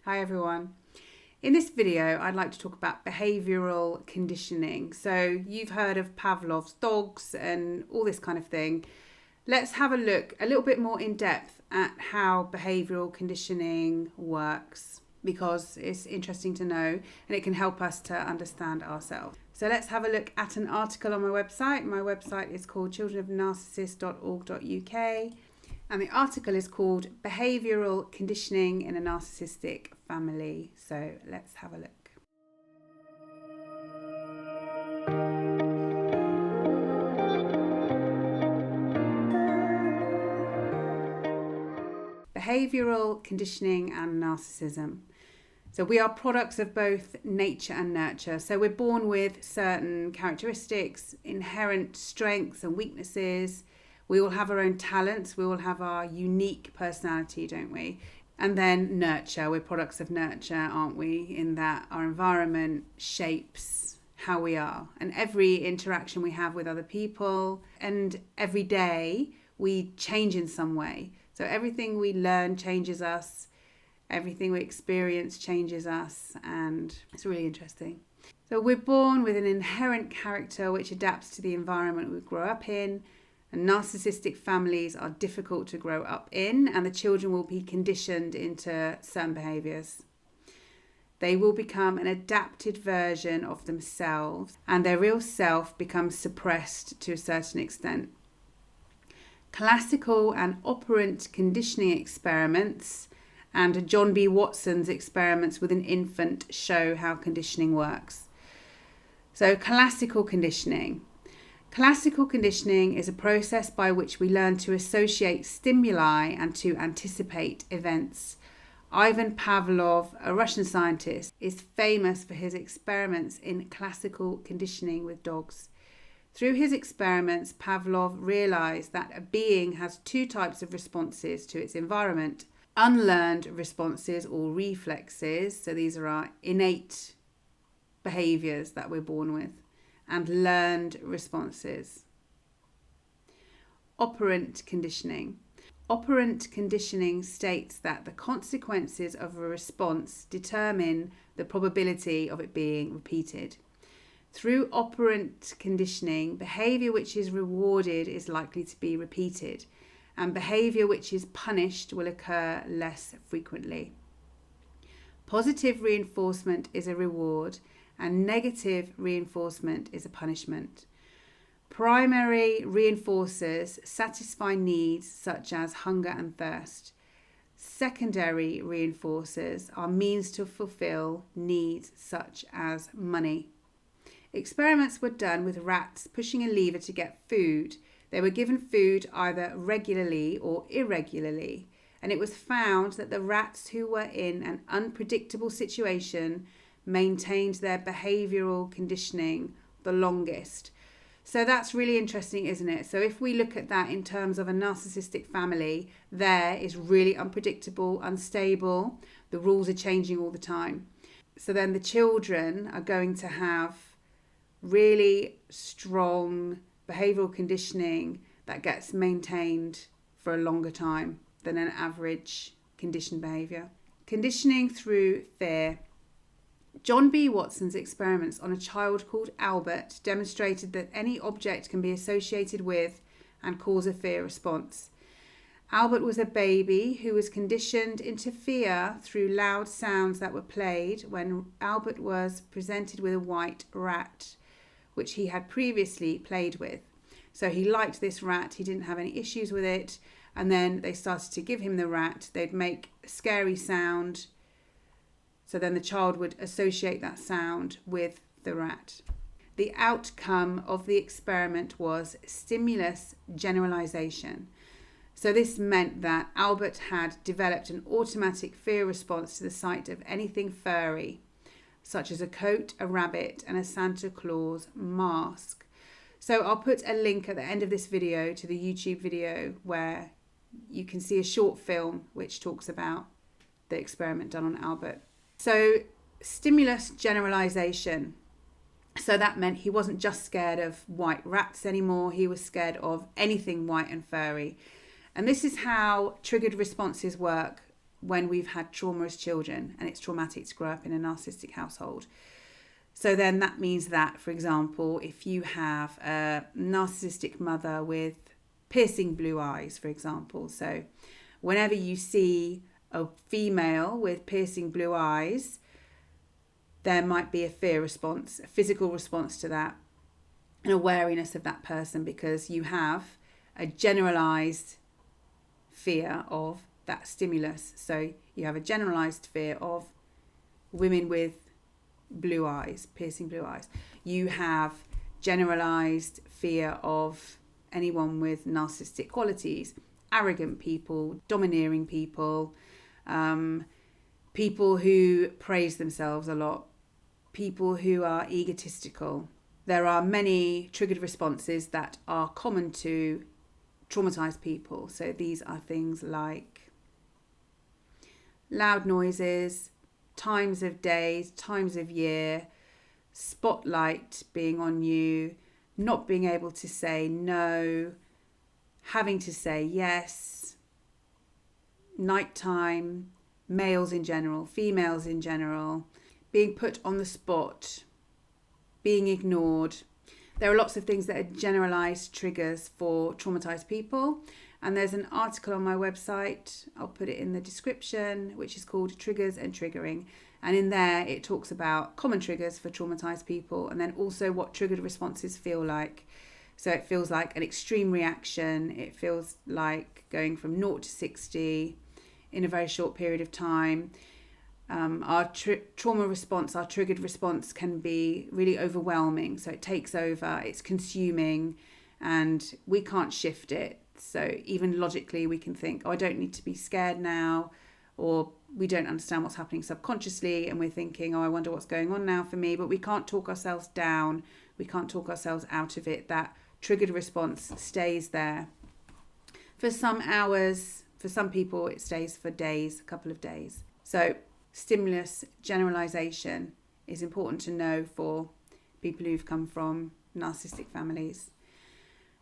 Hi everyone. In this video, I'd like to talk about behavioural conditioning. So you've heard of Pavlov's dogs and all this kind of thing. Let's have a look a little bit more in depth at how behavioural conditioning works, because it's interesting to know and it can help us to understand ourselves. So let's have a look at an article on my website. My website is called childrenofnarcissists.org.uk. And the article is called Behavioural Conditioning in a Narcissistic Family. So let's have a look. Behavioural conditioning and narcissism. So we are products of both nature and nurture. So we're born with certain characteristics, inherent strengths and weaknesses. We all have our own talents. We all have our unique personality, don't we? And then nurture. We're products of nurture, aren't we? In that our environment shapes how we are. And every interaction we have with other people and every day we change in some way. So everything we learn changes us. Everything we experience changes us. And it's really interesting. So we're born with an inherent character which adapts to the environment we grow up in. And narcissistic families are difficult to grow up in, and the children will be conditioned into certain behaviours. They will become an adapted version of themselves, and their real self becomes suppressed to a certain extent. Classical and operant conditioning experiments and John B. Watson's experiments with an infant show how conditioning works. So classical conditioning. Classical conditioning is a process by which we learn to associate stimuli and to anticipate events. Ivan Pavlov, a Russian scientist, is famous for his experiments in classical conditioning with dogs. Through his experiments, Pavlov realized that a being has two types of responses to its environment: unlearned responses or reflexes, so these are our innate behaviors that we're born with, and learned responses. Operant conditioning. Operant conditioning states that the consequences of a response determine the probability of it being repeated. Through operant conditioning, behaviour which is rewarded is likely to be repeated, and behaviour which is punished will occur less frequently. Positive reinforcement is a reward, and negative reinforcement is a punishment. Primary reinforcers satisfy needs such as hunger and thirst. Secondary reinforcers are means to fulfill needs such as money. Experiments were done with rats pushing a lever to get food. They were given food either regularly or irregularly, and it was found that the rats who were in an unpredictable situation maintained their behavioural conditioning the longest. So that's really interesting, isn't it? So if we look at that in terms of a narcissistic family, there is really unpredictable, unstable. The rules are changing all the time. So then the children are going to have really strong behavioural conditioning that gets maintained for a longer time than an average conditioned behaviour. Conditioning through fear. John B. Watson's experiments on a child called Albert demonstrated that any object can be associated with and cause a fear response. Albert was a baby who was conditioned into fear through loud sounds that were played when Albert was presented with a white rat, which he had previously played with. So he liked this rat, he didn't have any issues with it, and then they started to give him the rat. They'd make a scary sound, so then the child would associate that sound with the rat. The outcome of the experiment was stimulus generalization. So this meant that Albert had developed an automatic fear response to the sight of anything furry, such as a coat, a rabbit, and a Santa Claus mask. So I'll put a link at the end of this video to the YouTube video where you can see a short film which talks about the experiment done on Albert. So stimulus generalization. So that meant he wasn't just scared of white rats anymore. He was scared of anything white and furry. And this is how triggered responses work when we've had trauma as children, and it's traumatic to grow up in a narcissistic household. So then that means that, for example, if you have a narcissistic mother with piercing blue eyes, for example, so whenever you see a female with piercing blue eyes, there might be a fear response, a physical response to that, an awareness of that person, because you have a generalized fear of that stimulus. So you have a generalized fear of women with blue eyes, piercing blue eyes. You have generalized fear of anyone with narcissistic qualities, arrogant people, domineering people, people who praise themselves a lot, people who are egotistical. There are many triggered responses that are common to traumatized people. So these are things like loud noises, times of days, times of year, spotlight being on you, not being able to say no, having to say yes, nighttime, males in general, females in general, being put on the spot, being ignored. There are lots of things that are generalized triggers for traumatized people. And there's an article on my website, I'll put it in the description, which is called Triggers and Triggering. And in there, it talks about common triggers for traumatized people, and then also what triggered responses feel like. So it feels like an extreme reaction. It feels like going from 0 to 60 in a very short period of time. Our trauma response, our triggered response can be really overwhelming. So it takes over, it's consuming, and we can't shift it. So even logically, we can think, oh, I don't need to be scared now, or we don't understand what's happening subconsciously, and we're thinking, oh, I wonder what's going on now for me. But we can't talk ourselves down. We can't talk ourselves out of it. That triggered response stays there for some hours. For some people, it stays for days, a couple of days. So stimulus generalization is important to know for people who've come from narcissistic families.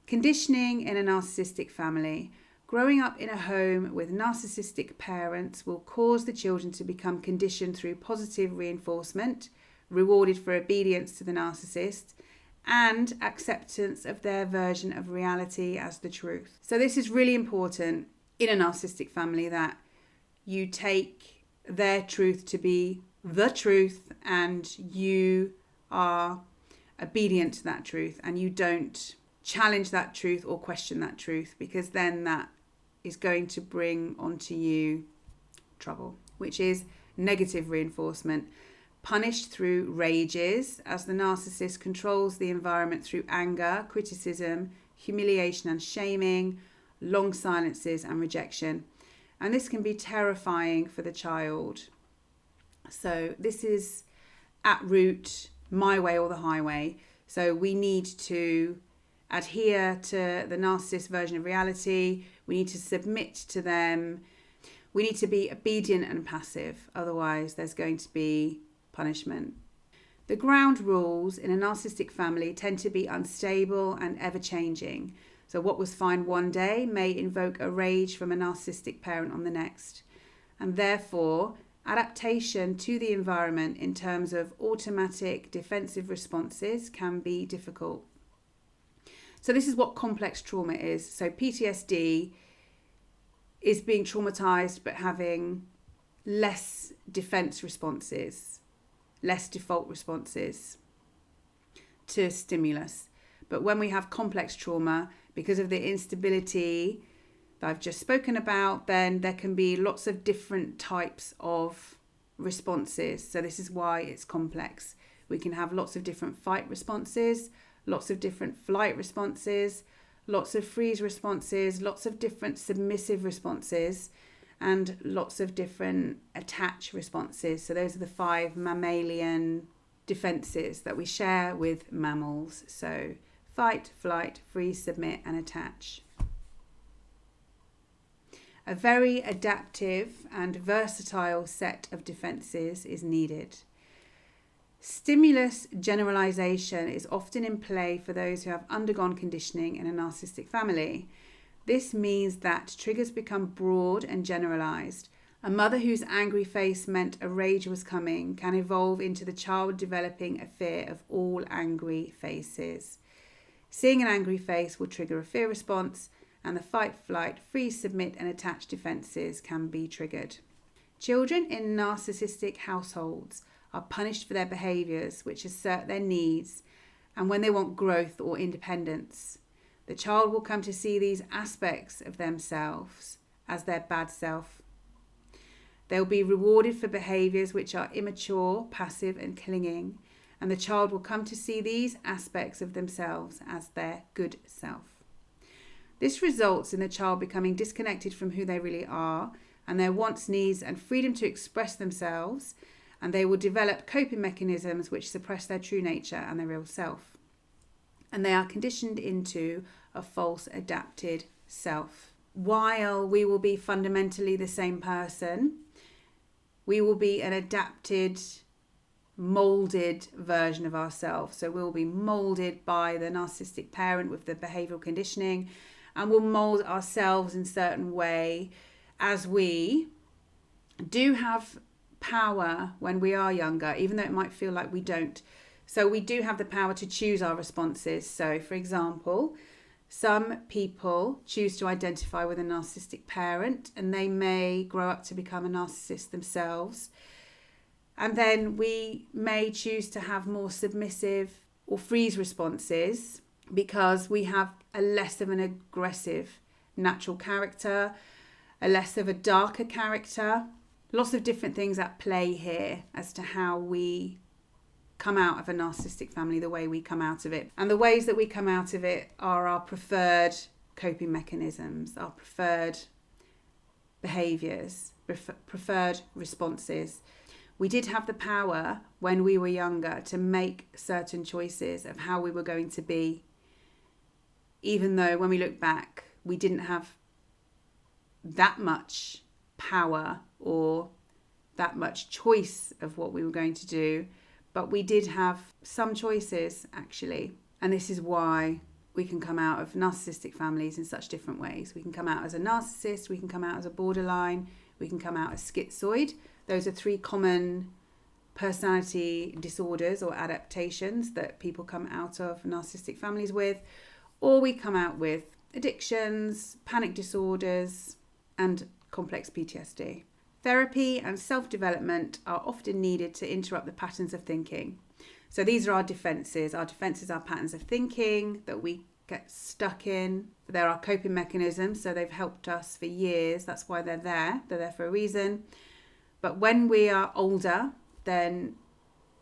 Conditioning in a narcissistic family. Growing up in a home with narcissistic parents will cause the children to become conditioned through positive reinforcement, rewarded for obedience to the narcissist, and acceptance of their version of reality as the truth. So this is really important in a narcissistic family, that you take their truth to be the truth and you are obedient to that truth, and you don't challenge that truth or question that truth, because then that is going to bring onto you trouble, which is negative reinforcement, punished through rages, as the narcissist controls the environment through anger, criticism, humiliation and shaming, long silences and rejection. And this can be terrifying for the child. So this is at root my way or the highway. So we need to adhere to the narcissist version of reality. We need to submit to them. We need to be obedient and passive. Otherwise, there's going to be punishment. The ground rules in a narcissistic family tend to be unstable and ever-changing. So what was fine one day may invoke a rage from a narcissistic parent on the next. And therefore, adaptation to the environment in terms of automatic defensive responses can be difficult. So this is what complex trauma is. So PTSD is being traumatized but having less defense responses, less default responses to stimulus. But when we have complex trauma, because of the instability that I've just spoken about, then there can be lots of different types of responses. So this is why it's complex. We can have lots of different fight responses, lots of different flight responses, lots of freeze responses, lots of different submissive responses, and lots of different attach responses. So those are the 5 mammalian defenses that we share with mammals. So fight, flight, freeze, submit, and attach. A very adaptive and versatile set of defenses is needed. Stimulus generalization is often in play for those who have undergone conditioning in a narcissistic family. This means that triggers become broad and generalized, A mother whose angry face meant a rage was coming can evolve into the child developing a fear of all angry faces. Seeing an angry face will trigger a fear response, and the fight, flight, freeze, submit and attach defences can be triggered. Children in narcissistic households are punished for their behaviours which assert their needs and when they want growth or independence. The child will come to see these aspects of themselves as their bad self. They will be rewarded for behaviours which are immature, passive and clinging, and the child will come to see these aspects of themselves as their good self. This results in the child becoming disconnected from who they really are and their wants, needs and freedom to express themselves, and they will develop coping mechanisms which suppress their true nature and their real self. And they are conditioned into a false adapted self. While we will be fundamentally the same person, we will be an adapted, moulded version of ourselves. So we'll be moulded by the narcissistic parent with the behavioural conditioning, and we'll mould ourselves in a certain way as we do have power when we are younger, even though it might feel like we don't. So we do have the power to choose our responses. So, for example, some people choose to identify with a narcissistic parent and they may grow up to become a narcissist themselves. And then we may choose to have more submissive or freeze responses because we have a less of an aggressive natural character, a less of a darker character. Lots of different things at play here as to how we come out of a narcissistic family, the way we come out of it. And the ways that we come out of it are our preferred coping mechanisms, our preferred behaviours, preferred responses. We did have the power when we were younger to make certain choices of how we were going to be, even though when we look back, we didn't have that much power or that much choice of what we were going to do, but we did have some choices actually. And this is why we can come out of narcissistic families in such different ways. We can come out as a narcissist, we can come out as a borderline, we can come out as schizoid. Those are 3 common personality disorders or adaptations that people come out of narcissistic families with, or we come out with addictions, panic disorders, and complex PTSD. Therapy and self-development are often needed to interrupt the patterns of thinking. So these are our defences. Our defences are patterns of thinking that we get stuck in. They're our coping mechanisms, so they've helped us for years. That's why they're there. They're there for a reason. But when we are older, then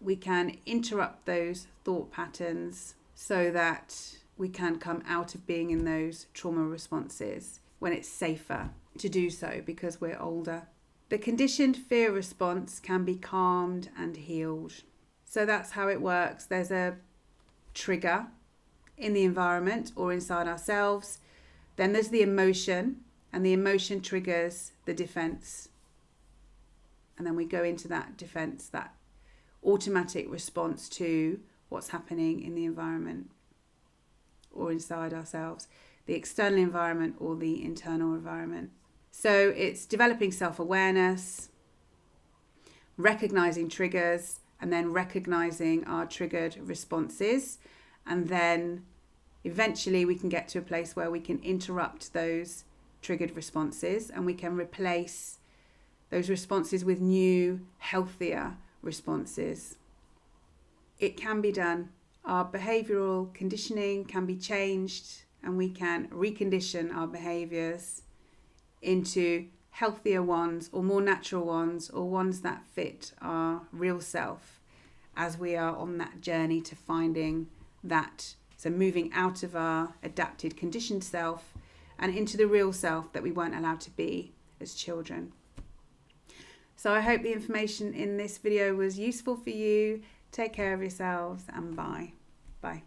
we can interrupt those thought patterns so that we can come out of being in those trauma responses when it's safer to do so because we're older. The conditioned fear response can be calmed and healed. So that's how it works. There's a trigger in the environment or inside ourselves. Then there's the emotion, and the emotion triggers the defense. And then we go into that defense, that automatic response to what's happening in the environment or inside ourselves, the external environment or the internal environment. So it's developing self-awareness, recognizing triggers, and then recognizing our triggered responses. And then eventually we can get to a place where we can interrupt those triggered responses and we can replace those responses with new, healthier responses. It can be done. Our behavioural conditioning can be changed and we can recondition our behaviours into healthier ones or more natural ones or ones that fit our real self as we are on that journey to finding that. So moving out of our adapted conditioned self and into the real self that we weren't allowed to be as children. So I hope the information in this video was useful for you. Take care of yourselves and bye. Bye.